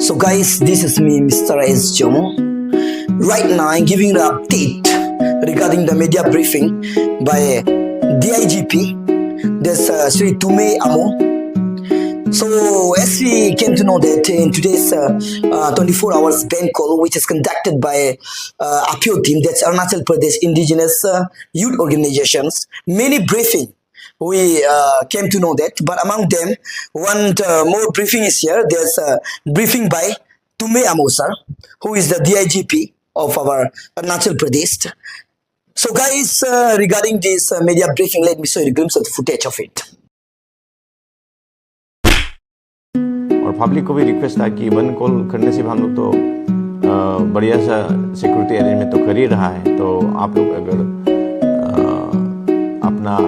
So guys, this is me, Mr. S. Jomo. Right now, I'm giving an update regarding the media briefing by DIGP. There's Sri Tume Amo. So as we came to know that in today's 24 hours bank call, which is conducted by APIO team, that's Arunachal Pradesh Indigenous Youth Organizations, many briefing we came to know that, but among them, one more briefing is here. There's a briefing by Tume Amo sir, who is the DIGP of our Arunachal Pradesh. So guys, regarding this media briefing, let me show you a glimpse of the footage of it. और public को भी request था कि one call करने से हम लोग तो बढ़िया सा सिक्योरिटी अरेंजमेंट तो कर ही रहा है, तो आप लोग अगर अपना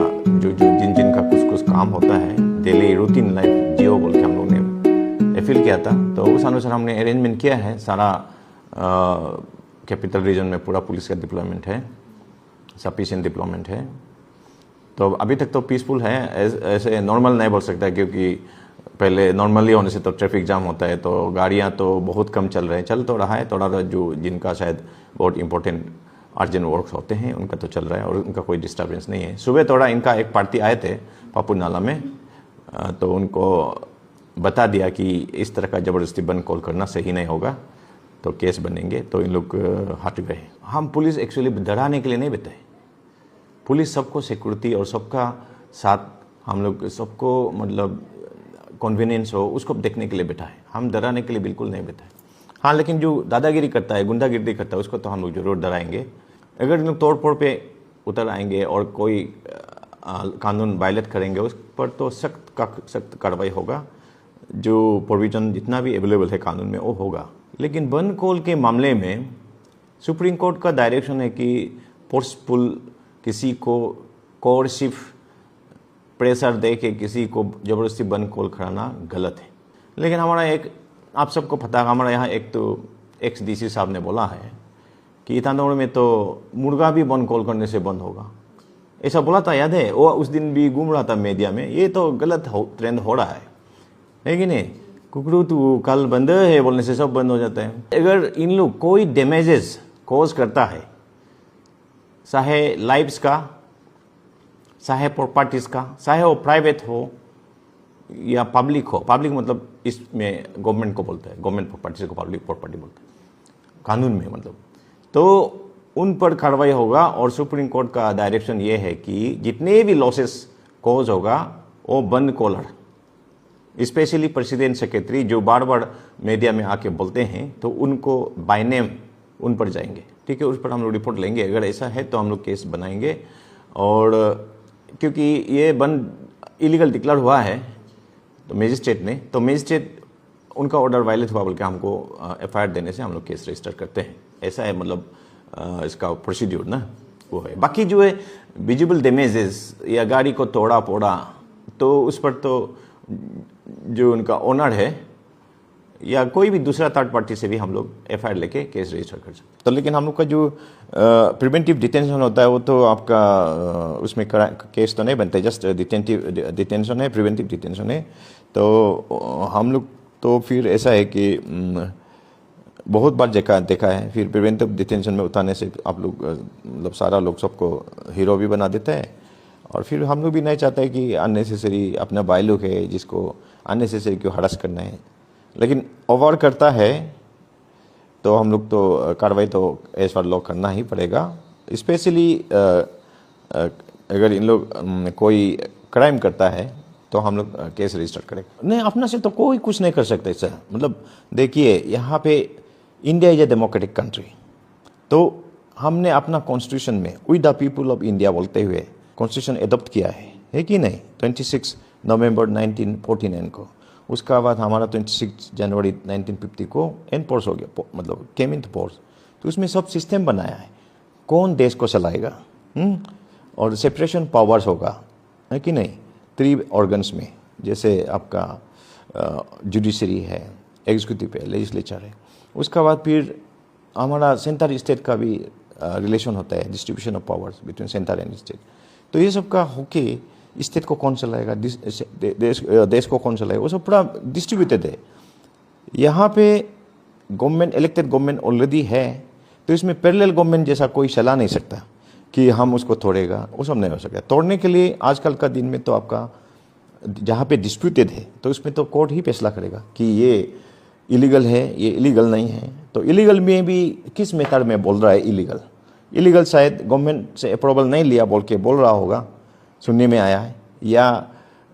जो जिन का कुछ काम होता है डेली रूटीन लाइफ जियो बोल के हम लोग ने अपील किया था, तो उस अनुसार हमने अरेंजमेंट किया है। सारा कैपिटल रीजन में पूरा पुलिस का डिप्लॉयमेंट है, सफिशिएंट डिप्लॉयमेंट है। तो अभी तक तो पीसफुल है, ऐसे नॉर्मल नहीं बोल सकता, क्योंकि पहले नॉर्मली होने से तो ट्रैफिक जाम होता है, तो गाड़ियां तो बहुत कम चल रहे हैं, चल तो रहा है थोड़ा, जो जिनका शायद बहुत इंपॉर्टेंट अर्जेंट वर्क्स होते हैं उनका तो चल रहा है और उनका कोई डिस्टर्बेंस नहीं है। सुबह थोड़ा इनका एक पार्टी आए थे पापू नाला में, तो उनको बता दिया कि इस तरह का ज़बरदस्ती बंद कॉल करना सही नहीं होगा, तो केस बनेंगे, तो इन लोग हट गए। हम पुलिस एक्चुअली डराने के लिए नहीं बताए, पुलिस सबको सिक्योरिटी और सबका साथ हम लोग सबको मतलब कन्वीनियंस हो उसको देखने के लिए बैठा है, हम डराने के लिए बिल्कुल नहीं बैठा है। हाँ, लेकिन जो दादागिरी करता है, गुंडागिरी करता है, उसको तो हम लोग जरूर डराएंगे। अगर इन लोग तोड़ फोड़ पे उतर आएंगे और कोई कानून वायलेट करेंगे उस पर तो सख्त कार्रवाई होगा। जो प्रोविजन जितना भी अवेलेबल है कानून में वो होगा। लेकिन वन कॉल के मामले में सुप्रीम कोर्ट का डायरेक्शन है कि फोर्सफुल किसी को कोर्सिव प्रेशर दे के किसी को ज़बरदस्ती बंद कॉल कराना गलत है। लेकिन हमारा एक, आप सबको पता है, हमारा यहाँ एक तो एक्स डीसी साहब ने बोला है कि ईटानगर में तो मुर्गा भी बंद कॉल करने से बंद होगा, ऐसा बोला था, याद है? वो उस दिन भी घूम रहा था मीडिया में। ये तो गलत ट्रेंड हो रहा है कि नहीं? कुकड़ू तो कल बंद है बोलने से सब बंद हो जाता है। अगर इन लोग कोई डैमेजेस कॉज करता है, चाहे लाइफ्स का, चाहे प्रॉपर्टीज का, चाहे वो प्राइवेट हो या पब्लिक हो, पब्लिक मतलब इसमें गवर्नमेंट को बोलता है, गवर्नमेंट प्रॉपर्टीज को पब्लिक प्रॉपर्टी बोलता है कानून में, मतलब तो उन पर कार्रवाई होगा। और सुप्रीम कोर्ट का डायरेक्शन ये है कि जितने भी लॉसेस कॉज होगा वो बंद कॉलर, स्पेशली प्रेसिडेंट सेक्रेटरी जो बार बार मीडिया में आके बोलते हैं, तो उनको बाय नेम उन पर जाएंगे, ठीक है? उस पर हम लोग रिपोर्ट लेंगे, अगर ऐसा है तो हम लोग केस बनाएंगे। और क्योंकि ये बंद इलीगल डिक्लेयर हुआ है तो मजिस्ट्रेट ने, तो मजिस्ट्रेट उनका ऑर्डर वायलेट हुआ बोल के हमको एफआईआर देने से हम लोग केस रजिस्टर करते हैं। ऐसा है मतलब इसका प्रोसीड्यूर ना, वो है। बाकी जो है विजिबल डैमेजेस या गाड़ी को तोड़ा फोड़ा, तो उस पर तो जो उनका ओनर है या कोई भी दूसरा थर्ड पार्टी से भी हम लोग एफआईआर लेके केस रजिस्टर कर सकते हैं। तो लेकिन हम लोग का जो प्रिवेंटिव डिटेंशन होता है वो तो आपका उसमें केस तो नहीं बनता है, जस्ट डिटेंशन है, प्रिवेंटिव डिटेंशन है। तो हम लोग तो फिर ऐसा है कि बहुत बार देखा है, फिर प्रिवेंटिव डिटेंशन में उतारने से आप लोग मतलब सारा लोग सबको हीरो भी बना देते हैं। और फिर हम लोग भी नहीं चाहते कि अननेसेसरी अपना भाई लोग है जिसको अननेसेसरी क्यों हरास करना है, लेकिन ओवर करता है तो हम लोग तो कार्रवाई तो एज पर लॉ करना ही पड़ेगा। स्पेशली अगर इन लोग कोई क्राइम करता है तो हम लोग केस रजिस्टर करेंगे। नहीं, अपना से तो कोई कुछ नहीं कर सकता सर। मतलब देखिए, यहाँ पे India is a democratic country, तो हमने अपना कॉन्स्टिट्यूशन में we the people of India बोलते हुए कॉन्स्टिट्यूशन एडॉप्ट किया है कि नहीं? 26 नवंबर 1949 को। उसका बाद हमारा 26 जनवरी 1950 को एनफोर्स हो गया, मतलब केम इन फोर्स। तो उसमें सब सिस्टम बनाया है, कौन देश को चलाएगा, और सेपरेशन पावर्स होगा, है कि नहीं? 3 ऑर्गन्स में, जैसे आपका जुडिशरी है, एग्जीक्यूटिव है, लेजिस्लेचर है। उसका बाद फिर हमारा सेंटर स्टेट का भी रिलेशन होता है, distribution of powers between centre and state. तो ये सब का होके स्टेट को कौन चलाएगा, देश को कौन चलाएगा, वो सब पूरा डिस्ट्रीब्यूटेड है। यहाँ पे गवर्नमेंट इलेक्टेड गवर्नमेंट ऑलरेडी है, तो इसमें पैरेलल गवर्नमेंट जैसा कोई चला नहीं सकता कि हम उसको तोड़ेगा, वो सब नहीं हो सकता। तोड़ने के लिए आजकल का दिन में तो आपका जहाँ पे डिस्प्यूटेड है तो उसमें तो कोर्ट ही फैसला करेगा कि ये इलीगल है, ये इलीगल नहीं है। तो इलीगल में भी किस मेथड में बोल रहा है इलीगल शायद गवर्नमेंट से अप्रूवल नहीं लिया बोल के बोल रहा होगा, सुनने में आया है, या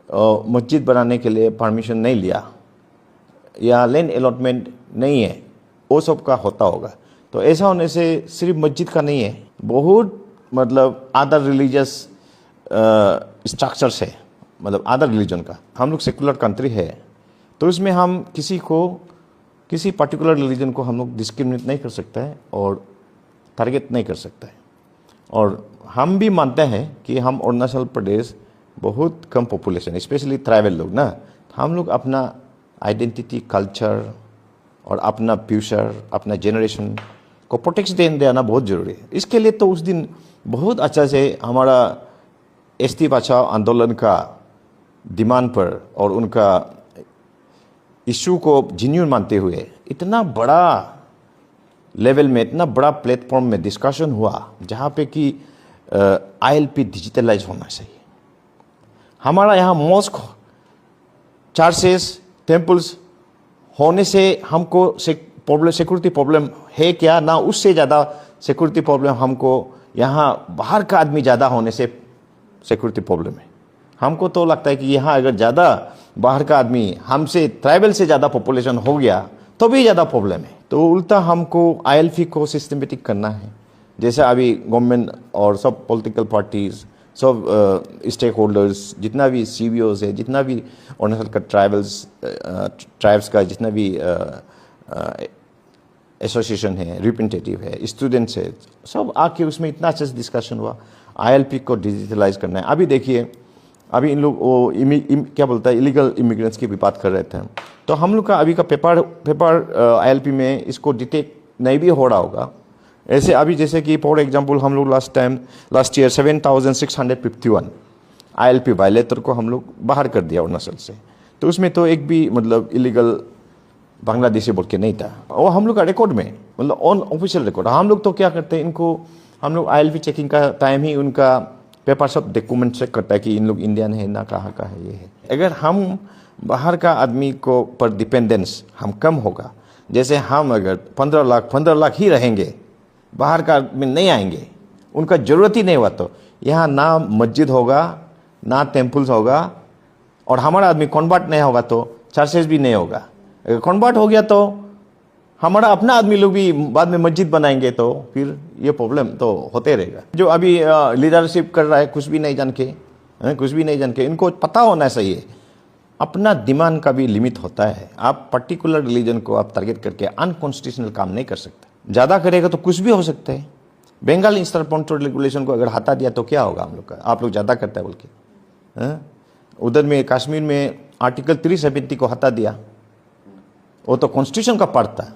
मस्जिद बनाने के लिए परमिशन नहीं लिया, या लैंड अलॉटमेंट नहीं है, वो सब का होता होगा। तो ऐसा होने से सिर्फ मस्जिद का नहीं है, बहुत मतलब अदर रिलीजियस स्ट्रक्चर्स है, मतलब अदर रिलीजन का। हम लोग सेकुलर कंट्री है, तो इसमें हम किसी पर्टिकुलर रिलीजन को हम लोग डिस्क्रिमिनेट नहीं कर सकता है और टारगेट नहीं कर सकता है। और हम भी मानते हैं कि हम अरुणाचल प्रदेश बहुत कम पॉपुलेशन, स्पेशली ट्राइबल लोग ना, हम लोग अपना आइडेंटिटी, कल्चर और अपना फ्यूचर, अपना जेनरेशन को प्रोटेक्शन देना बहुत ज़रूरी है। इसके लिए तो उस दिन बहुत अच्छा से हमारा एसटी बचाओ आंदोलन का डिमांड पर और उनका इशू को जेन्युइन मानते हुए इतना बड़ा लेवल में, इतना बड़ा प्लेटफॉर्म में डिस्कशन हुआ, जहाँ पे कि ILP डिजिटलाइज होना चाहिए। हमारा यहाँ मॉस्क, चर्चेस, टेम्पल्स होने से हमको सिक्योरिटी प्रॉब्लम है क्या ना, उससे ज़्यादा सिक्योरिटी प्रॉब्लम हमको यहाँ बाहर का आदमी ज़्यादा होने से सिक्योरिटी प्रॉब्लम है। हमको तो लगता है कि यहाँ अगर ज़्यादा बाहर का आदमी हमसे ट्राइबल से ज़्यादा पॉपुलेशन हो गया तो भी ज़्यादा प्रॉब्लम है। तो उल्टा हमको ILP को सिस्टमेटिक करना है, जैसे अभी गवर्नमेंट और सब पॉलिटिकल पार्टीज, सब स्टेक होल्डर्स, जितना भी CBOs है, जितना भी अरुणाचल का ट्राइब्स का जितना भी एसोसिएशन है, रिप्रेजेंटेटिव है, स्टूडेंट्स है, सब आके उसमें इतना अच्छा से डिस्कशन हुआ। ILP को डिजिटलाइज करना है। अभी देखिए, अभी इन लोग वो क्या बोलता है, इलीगल इमिग्रेंट्स की भी बात कर रहे थे, तो हम लोग का अभी का पेपर ILP में इसको डिटेक्ट नहीं भी हो रहा होगा। ऐसे अभी जैसे कि फॉर एग्जांपल हम लोग लास्ट ईयर 7,651 ILP वायलेटर को हम लोग बाहर कर दिया अरुणाचल से। तो उसमें तो एक भी मतलब इलीगल बांग्लादेशी बोल के नहीं था, वो हम लोग का रिकॉर्ड में, मतलब ऑन ऑफिशियल रिकॉर्ड। हम लोग तो क्या करते हैं, इनको हम लोग ILP चेकिंग का टाइम ही उनका पेपर सब डॉक्यूमेंट चेक करता है कि इन लोग इंडियन है ना, कहाँ का है, ये है। अगर हम बाहर का आदमी को पर डिपेंडेंस हम कम होगा, जैसे हम अगर 15 लाख ही रहेंगे, बाहर का आदमी नहीं आएंगे, उनका ज़रूरत ही नहीं हुआ, तो यहाँ ना मस्जिद होगा ना टेम्पल्स होगा, और हमारा आदमी कन्वर्ट नहीं होगा तो चर्चेस भी नहीं होगा। अगर कन्वर्ट हो गया तो हमारा अपना आदमी लोग भी बाद में मस्जिद बनाएंगे, तो फिर ये प्रॉब्लम तो होते रहेगा। जो अभी लीडरशिप कर रहा है कुछ भी नहीं जान के, इनको पता होना चाहिए अपना डिमांड का भी लिमिट होता है। आप पर्टिकुलर रिलीजन को आप टारगेट करके अनकॉन्स्टिट्यूशनल काम नहीं कर सकते। ज़्यादा करेगा तो कुछ भी हो सकता है। बंगाल इंस्ट्रक्टर रेगुलेशन को अगर हटा दिया तो क्या होगा हम लोग का, आप लोग ज़्यादा करता है बोल के। उधर में कश्मीर में आर्टिकल 370 को हटा दिया, वो तो कॉन्स्टिट्यूशन का पार्ट था,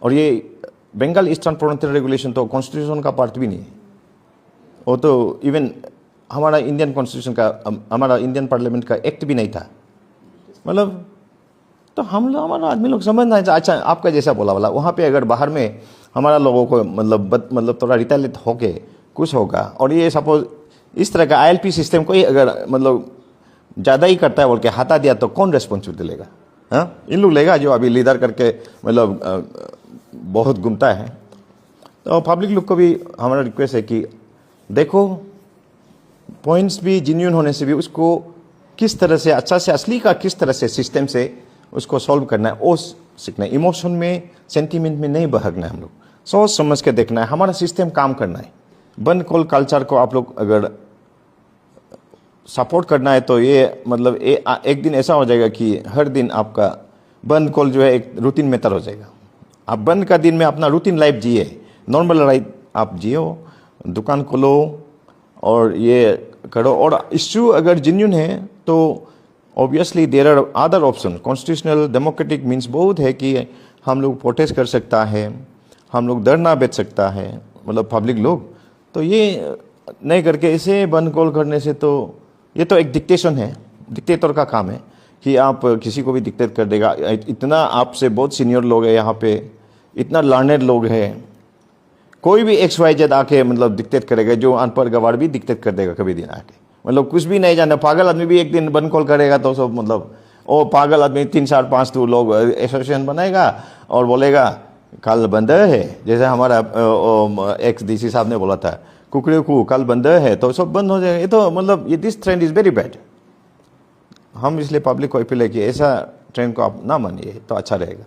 और ये बंगाल ईस्टर्न प्रोविंशियल रेगुलेशन तो कॉन्स्टिट्यूशन का पार्ट भी नहीं है। वो तो इवन हमारा इंडियन कॉन्स्टिट्यूशन का, हमारा इंडियन पार्लियामेंट का एक्ट भी नहीं था। मतलब तो हम लोग, हमारा आदमी लोग समझना है। अच्छा, आपका जैसा बोला वाला वहाँ पे अगर बाहर में हमारा लोगों को मतलब थोड़ा रिटेलिएट होके कुछ होगा, और ये सपोज इस तरह का ILP सिस्टम को ही अगर मतलब ज़्यादा ही करता है बोल के हटा दिया तो कौन रेस्पॉन्सिबिलिटी लेगा? हाँ, इन लोग लेगा जो अभी लीडर करके मतलब बहुत घूमता है। तो पब्लिक लोग को भी हमारा रिक्वेस्ट है कि देखो, पॉइंट्स भी जेन्युइन होने से भी उसको किस तरह से अच्छा से असली का किस तरह से सिस्टम से उसको सॉल्व करना है, वो सीखना है। इमोशन में, सेंटीमेंट में नहीं बहकना है। हम लोग सोच समझ के देखना है, हमारा सिस्टम काम करना है। बंद कॉल कल्चर को आप लोग अगर सपोर्ट करना है तो ये मतलब एक दिन ऐसा हो जाएगा कि हर दिन आपका बंद कॉल जो है एक रूटीन मेथड हो जाएगा। आप बंद का दिन में अपना रूटीन लाइफ जिए, नॉर्मल लाइफ आप जियो, दुकान खोलो और ये करो। और इश्यू अगर जेन्युइन है तो obviously there are other option. Constitutional democratic means बहुत है कि हम लोग प्रोटेस्ट कर सकता है, हम लोग धरना बेच सकता है, मतलब पब्लिक लोग। तो ये नहीं करके इसे बंद कॉल करने से तो ये तो एक डिक्टेशन है, डिक्टेटर का काम है। कि आप किसी को भी डिक्टेट कर देगा। इतना आपसे बहुत सीनियर लोग हैं यहाँ पे, इतना लर्नेड लोग हैं, कोई भी XYZ आके मतलब डिक्टेट करेगा, जो अनपढ़ गवार भी डिक्टेट कर देगा कभी दिन आके, मतलब कुछ भी नहीं जाना। पागल आदमी भी एक दिन बंद कॉल करेगा तो सब मतलब वो पागल आदमी 3 4 5 तो लोग एसोसिएशन बनाएगा और बोलेगा कल बंद है, जैसे हमारा एक्स DC साहब ने बोला था कुकड़े को कल बंद है, तो सब बंद हो जाएगा। ये तो मतलब ये this trend is very bad. हम इसलिए पब्लिक को अपील है कि ऐसा ट्रेंड को आप ना मानिए तो अच्छा रहेगा।